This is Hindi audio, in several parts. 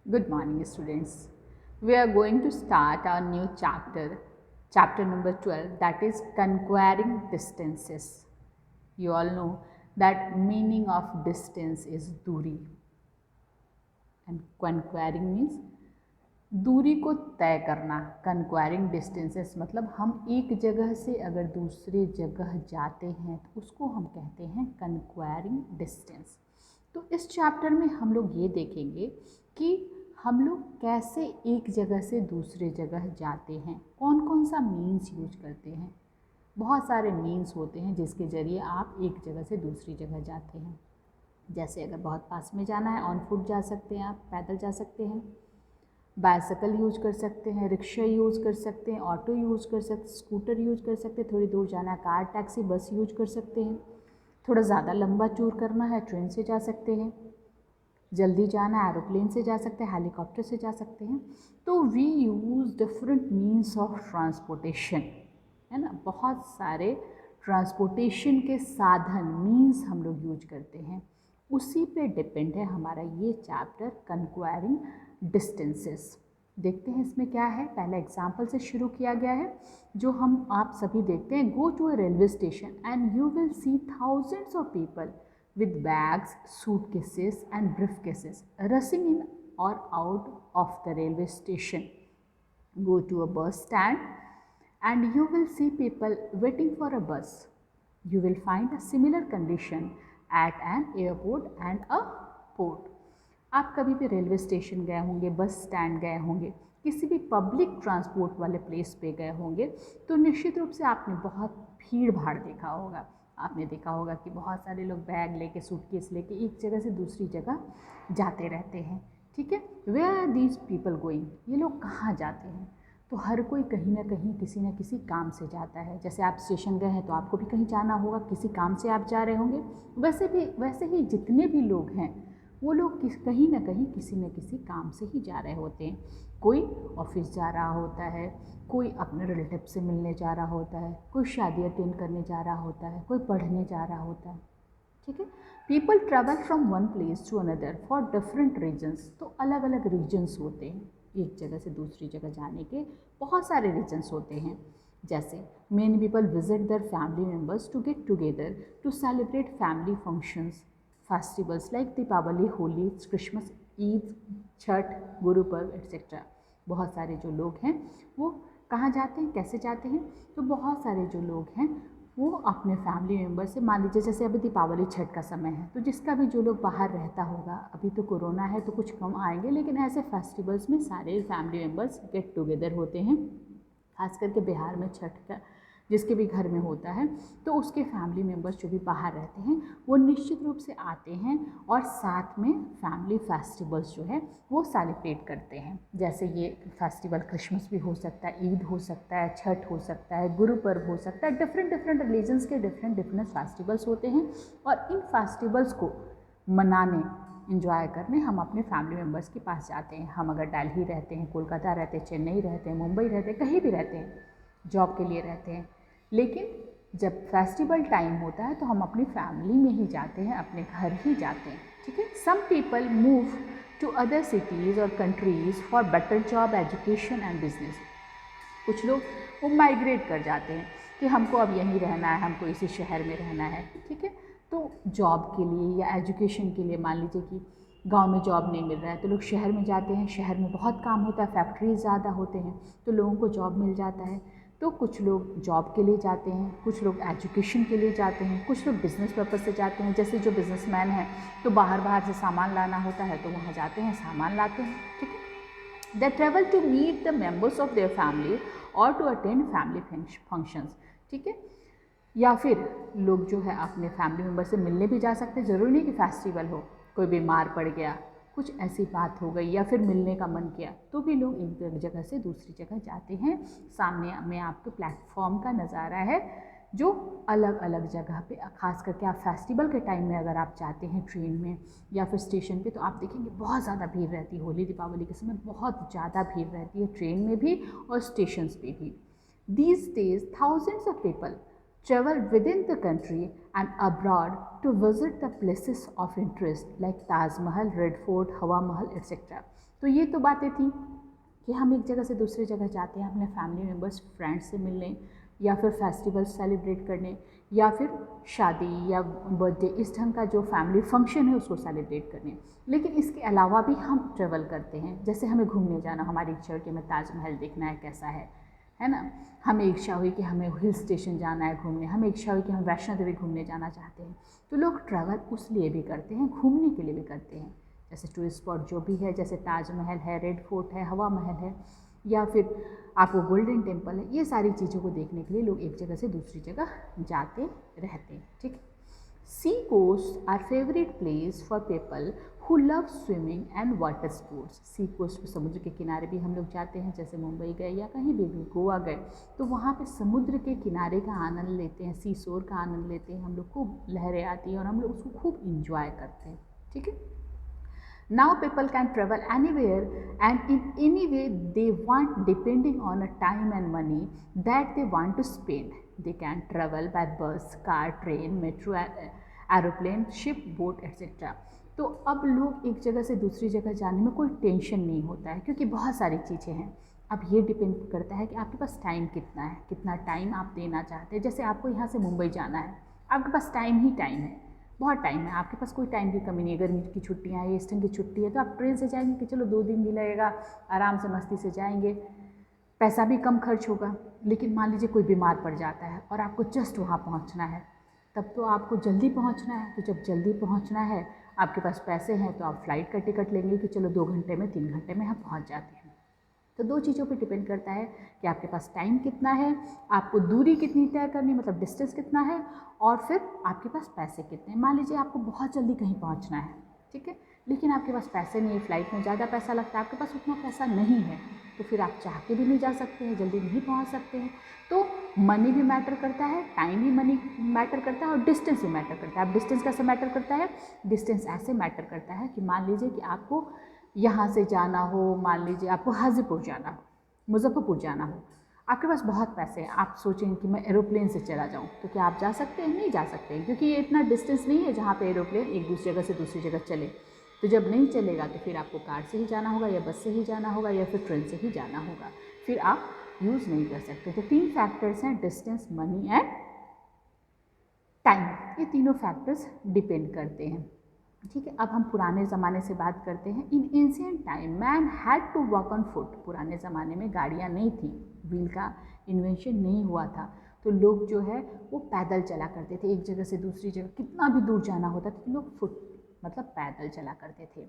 Good morning, students. We are going to start our new chapter number 12, that is conquering distances. You all know that meaning of distance is दूरी and conquering means दूरी को तय करना. कंक्वायरिंग डिस्टेंसेस मतलब हम एक जगह से अगर दूसरे जगह जाते हैं तो उसको हम कहते हैं कंक्वायरिंग डिस्टेंस. तो इस चैप्टर में हम लोग ये देखेंगे कि हम लोग कैसे एक जगह से दूसरे जगह जाते हैं, कौन कौन सा मीन्स यूज करते हैं. बहुत सारे मीन्स होते हैं जिसके ज़रिए आप एक जगह से दूसरी जगह जाते हैं. जैसे अगर बहुत पास में जाना है ऑन फुट जा सकते हैं, आप पैदल जा सकते हैं, बाइसाइकिल यूज कर सकते हैं, रिक्शा यूज़ कर सकते हैं, ऑटो यूज़ कर सकते, स्कूटर यूज़ कर सकते हैं, थोड़ी दूर जाना है कार, टैक्सी, बस यूज कर सकते हैं, थोड़ा ज़्यादा लंबा टूर करना है ट्रेन से जा सकते हैं, जल्दी जाना है एरोप्लेन से जा सकते हैं, हेलीकॉप्टर से जा सकते हैं. तो we use different means of transportation, है ना. बहुत सारे ट्रांसपोर्टेशन के साधन मीन्स हम लोग यूज करते हैं. उसी पे डिपेंड है हमारा ये चैप्टर कंक्वायरिंग डिस्टेंसेस. देखते हैं इसमें क्या है. पहला एग्जाम्पल से शुरू किया गया है जो हम आप सभी देखते हैं. Go to a railway station and you will see thousands of people with bags, suitcases and briefcases rushing in or out of the railway station. Go to a bus stand and you will see people waiting for a bus. You will find a similar condition at an airport and a port. आप कभी भी रेलवे स्टेशन गए होंगे, बस स्टैंड गए होंगे, किसी भी पब्लिक ट्रांसपोर्ट वाले प्लेस पे गए होंगे तो निश्चित रूप से आपने बहुत भीड़ भाड़ देखा होगा. आपने देखा होगा कि बहुत सारे लोग बैग लेके, सूटकेस लेके एक जगह से दूसरी जगह जाते रहते हैं. ठीक है. Where are these people going, ये लोग कहाँ जाते हैं. तो हर कोई कहीं ना कहीं किसी न किसी काम से जाता है. जैसे आप स्टेशन गए हैं तो आपको भी कहीं जाना होगा, किसी काम से आप जा रहे होंगे. वैसे ही जितने भी लोग हैं वो लोग कहीं ना कहीं किसी न किसी काम से ही जा रहे होते हैं. कोई ऑफिस जा रहा होता है, कोई अपने रिलेटिव से मिलने जा रहा होता है, कोई शादी अटेंड करने जा रहा होता है, कोई पढ़ने जा रहा होता है. ठीक है. People travel from one place to another for different reasons. तो अलग अलग रीजन्स होते हैं. एक जगह से दूसरी जगह जाने के बहुत सारे रीजन्स होते हैं. जैसे many people visit their family members to get together to celebrate family functions, festivals like Deepavali, Holi, Christmas, Eid, Chhath, Guru Parv etcetera. बहुत सारे जो लोग हैं वो कहाँ जाते हैं, कैसे जाते हैं. तो बहुत सारे जो लोग हैं वो अपने फैमिली मेम्बर से, मान लीजिए जैसे अभी दीपावली, छठ का समय है तो जिसका भी जो लोग बाहर रहता होगा, अभी तो कोरोना है तो कुछ कम आएंगे, लेकिन ऐसे फेस्टिवल्स में सारे फैमिली मेम्बर्स गेट टुगेदर होते हैं. खास करके बिहार में छठ का जिसके भी घर में होता है तो उसके फैमिली मेम्बर्स जो भी बाहर रहते हैं वो निश्चित रूप से आते हैं और साथ में फैमिली फेस्टिवल्स जो है वो सेलिब्रेट करते हैं. जैसे ये फेस्टिवल क्रिसमस भी हो सकता है, ईद हो सकता है, छठ हो सकता है, गुरु पर्व हो सकता है. डिफरेंट रिलीजन्स के डिफरेंट फेस्टिवल्स होते हैं और इन फेस्टिवल्स को मनाने, इंजॉय करने हम अपने फैमिली मेम्बर्स के पास जाते हैं. हम अगर दिल्ली रहते हैं, कोलकाता रहते हैं, चेन्नई रहते हैं, मुंबई रहते हैं, कहीं भी रहते हैं, जॉब के लिए रहते हैं, लेकिन जब फेस्टिवल टाइम होता है तो हम अपनी फैमिली में ही जाते हैं, अपने घर ही जाते हैं. ठीक है. Some people move to other cities और countries for better job, education and business. कुछ लोग वो माइग्रेट कर जाते हैं कि हमको अब यहीं रहना है, हमको इसी शहर में रहना है. ठीक है. तो जॉब के लिए या एजुकेशन के लिए, मान लीजिए कि गांव में जॉब नहीं मिल रहा है तो लोग शहर में जाते हैं. शहर में बहुत काम होता है, फैक्ट्रीज ज़्यादा होते हैं तो लोगों को जॉब मिल जाता है. तो कुछ लोग जॉब के लिए जाते हैं, कुछ लोग एजुकेशन के लिए जाते हैं, कुछ लोग बिज़नेस पर्पज़ से जाते हैं. जैसे जो बिजनेसमैन हैं तो बाहर से सामान लाना होता है तो वहाँ जाते हैं, सामान लाते हैं. ठीक है. They travel to meet the members of their family or to attend family functions. ठीक है. या फिर लोग जो है अपने फैमिली मेम्बर से मिलने भी जा सकते हैं. ज़रूरी नहीं कि फेस्टिवल हो, कोई बीमार पड़ गया, कुछ ऐसी बात हो गई या फिर मिलने का मन किया तो भी लोग एक जगह से दूसरी जगह जाते हैं. सामने में आपके प्लेटफॉर्म का नज़ारा है जो अलग अलग जगह पे, खास करके आप फेस्टिवल के टाइम में अगर आप जाते हैं ट्रेन में या फिर स्टेशन पे तो आप देखेंगे बहुत ज़्यादा भीड़ रहती है. होली दीपावली के समय बहुत ज़्यादा भीड़ रहती है ट्रेन में भी और स्टेशंस पे भी. These days thousands of people travel within the country and abroad to visit the places of interest like Taj Mahal, Red Fort, Hawa Mahal, etc. तो ये तो बातें थी कि हम एक जगह से दूसरी जगह जाते हैं अपने फैमिली मेम्बर्स, फ्रेंड्स से मिलने, या फिर फेस्टिवल सेलिब्रेट करने, या फिर शादी या बर्थडे, इस ढंग का जो फैमिली फंक्शन है उसको सेलिब्रेट करने। लेकिन इसके अलावा भी हम ट्रेवल करते हैं, जैसे हमें घूमने जाना, हमारी इच्छा हो कि हमें ताजमहल देखना है कैसा है ना, हमें इच्छा हुई कि हमें हिल स्टेशन जाना है घूमने, हमें इच्छा हुई कि हम वैष्णो देवी घूमने जाना चाहते हैं। तो लोग ट्रैवल उस लिए भी करते हैं, घूमने के लिए भी करते हैं, जैसे टूरिस्ट स्पॉट जो भी है, जैसे ताजमहल है, रेड फोर्ट है, हवा महल है, या फिर आपको गोल्डन टेम्पल है, ये सारी चीज़ों को देखने के लिए लोग एक जगह से दूसरी जगह जाते रहते हैं। ठीक है। Sea coast are favourite place for people who love swimming and water sports. Sea coast पे समुद्र के किनारे भी हम लोग जाते हैं, जैसे मुंबई गए या कहीं भी गोवा गए, तो वहाँ पे समुद्र के किनारे का आनंद लेते हैं, सी शोर का आनंद लेते हैं हम लोग, खूब लहरें आती हैं और हम लोग उसको खूब इंजॉय करते हैं। ठीक है। Now people can travel anywhere and in any way they want, depending on a time and money that they want to spend. They can travel by bus, car, train, metro, aeroplane, ship, boat, etc. तो अब लोग एक जगह से दूसरी जगह जाने में कोई टेंशन नहीं होता है, क्योंकि बहुत सारी चीज़ें हैं। अब ये डिपेंड करता है कि आपके पास टाइम कितना है, कितना टाइम आप देना चाहते हैं। जैसे आपको यहाँ से मुंबई जाना है, आपके पास टाइम ही टाइम है, बहुत टाइम है, आपके पास कोई टाइम की कमी नहीं है। गर्मी की छुट्टियाँ हैं, ईस्टर की छुट्टी है, तो आप ट्रेन से जाएंगे कि चलो 2 दिन भी लगेगा, आराम से मस्ती से जाएंगे, पैसा भी कम खर्च होगा। लेकिन मान लीजिए कोई बीमार पड़ जाता है और आपको जस्ट वहाँ पहुँचना है, तब तो आपको जल्दी पहुँचना है। तो जब जल्दी पहुँचना है, आपके पास पैसे हैं, तो आप फ्लाइट का टिकट लेंगे कि चलो 2 घंटे में, 3 घंटे में हम पहुँच जाते हैं। तो 2 चीज़ों पे डिपेंड करता है कि आपके पास टाइम कितना है, आपको दूरी कितनी तय करनी, मतलब डिस्टेंस कितना है, और फिर आपके पास पैसे कितने हैं। मान लीजिए आपको बहुत जल्दी कहीं पहुंचना है, ठीक है, लेकिन आपके पास पैसे नहीं है, फ़्लाइट में ज़्यादा पैसा लगता है, आपके पास उतना पैसा नहीं है, तो फिर आप चाह के भी नहीं जा सकते हैं, जल्दी नहीं पहुँच सकते हैं। तो मनी भी मैटर करता है, टाइम भी मनी मैटर करता है, और डिस्टेंस भी मैटर करता है। अब डिस्टेंस कैसे मैटर करता है? डिस्टेंस ऐसे मैटर करता है कि मान लीजिए कि आपको यहाँ से जाना हो, मान लीजिए आपको हाजीपुर जाना हो, मुजफ्फरपुर जाना हो, आपके पास बहुत पैसे हैं, आप सोचें कि मैं एरोप्लेन से चला जाऊँ, तो क्या आप जा सकते हैं? नहीं जा सकते हैं, क्योंकि ये इतना डिस्टेंस नहीं है जहाँ पे एरोप्लेन एक दूसरी जगह से दूसरी जगह चले। तो जब नहीं चलेगा तो फिर आपको कार से ही जाना होगा, या बस से ही जाना होगा, या फिर ट्रेन से ही जाना होगा, फिर आप यूज़ नहीं कर सकते। तो 3 फैक्टर्स हैं, डिस्टेंस, मनी एंड टाइम, ये तीनों फैक्टर्स डिपेंड करते हैं। ठीक है। अब हम पुराने ज़माने से बात करते हैं। In ancient time man had to walk on foot. पुराने ज़माने में गाड़ियाँ नहीं थी, व्हील का इन्वेंशन नहीं हुआ था, तो लोग जो है वो पैदल चला करते थे। एक जगह से दूसरी जगह कितना भी दूर जाना होता था तो लोग फुट मतलब पैदल चला करते थे।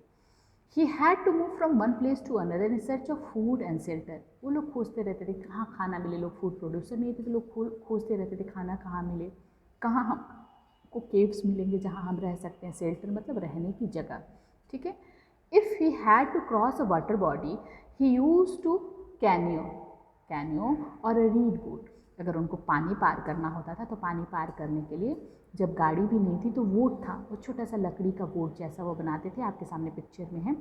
He had to move from one place to another in search of food and shelter. वो लोग खोजते रहते थे कहाँ खाना मिले, लोग फूड प्रोड्यूसर नहीं थे तो लोग खोजते रहते थे खाना कहाँ मिले, कहाँ हम को केव्स मिलेंगे जहाँ हम रह सकते हैं, शेल्टर मतलब रहने की जगह। ठीक है। If he had to cross a water body he used to canoe और अ रीड बोट। अगर उनको पानी पार करना होता था तो पानी पार करने के लिए जब गाड़ी भी नहीं थी तो वोट था, वो छोटा सा लकड़ी का वोट जैसा वो बनाते थे, आपके सामने पिक्चर में है,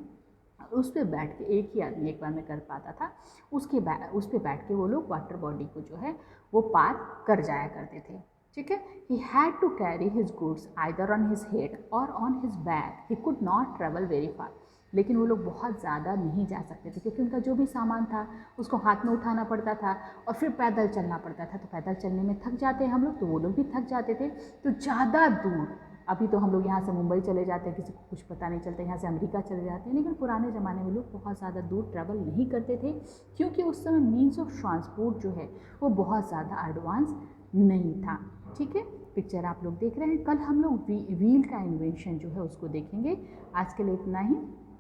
उस पर बैठ के एक ही आदमी एक बार में कर पाता था। उस पर बैठ के वो लोग वाटर बॉडी को जो है वो पार कर जाया करते थे। ठीक है। He had to carry his goods either on his head और on his back. He could not travel very far. लेकिन वो लोग बहुत ज़्यादा नहीं जा सकते थे, क्योंकि उनका जो भी सामान था उसको हाथ में उठाना पड़ता था और फिर पैदल चलना पड़ता था। तो पैदल चलने में थक जाते हैं हम लोग, तो वो लोग भी थक जाते थे। तो ज़्यादा दूर, अभी तो हम लोग यहाँ से मुंबई चले जाते हैं, किसी को कुछ पता नहीं चलता, यहाँ से अमेरिका चले जाते हैं, लेकिन पुराने ज़माने में लोग बहुत ज़्यादा दूर ट्रैवल नहीं करते थे, क्योंकि उस समय मीन्स ऑफ ट्रांसपोर्ट जो है वो बहुत ज़्यादा एडवांस नहीं था। ठीक है। पिक्चर आप लोग देख रहे हैं। कल हम लोग व्हील का इन्वेंशन जो है उसको देखेंगे। आज के लिए इतना ही।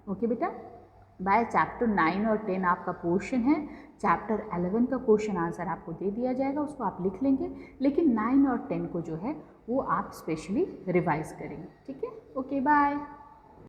ओके बेटा, बाय। चैप्टर 9 और 10 आपका पोर्शन है। चैप्टर 11 का क्वेश्चन आंसर आपको दे दिया जाएगा, उसको आप लिख लेंगे, लेकिन 9 और 10 को जो है वो आप स्पेशली रिवाइज करेंगे। ठीक है। Okay, bye.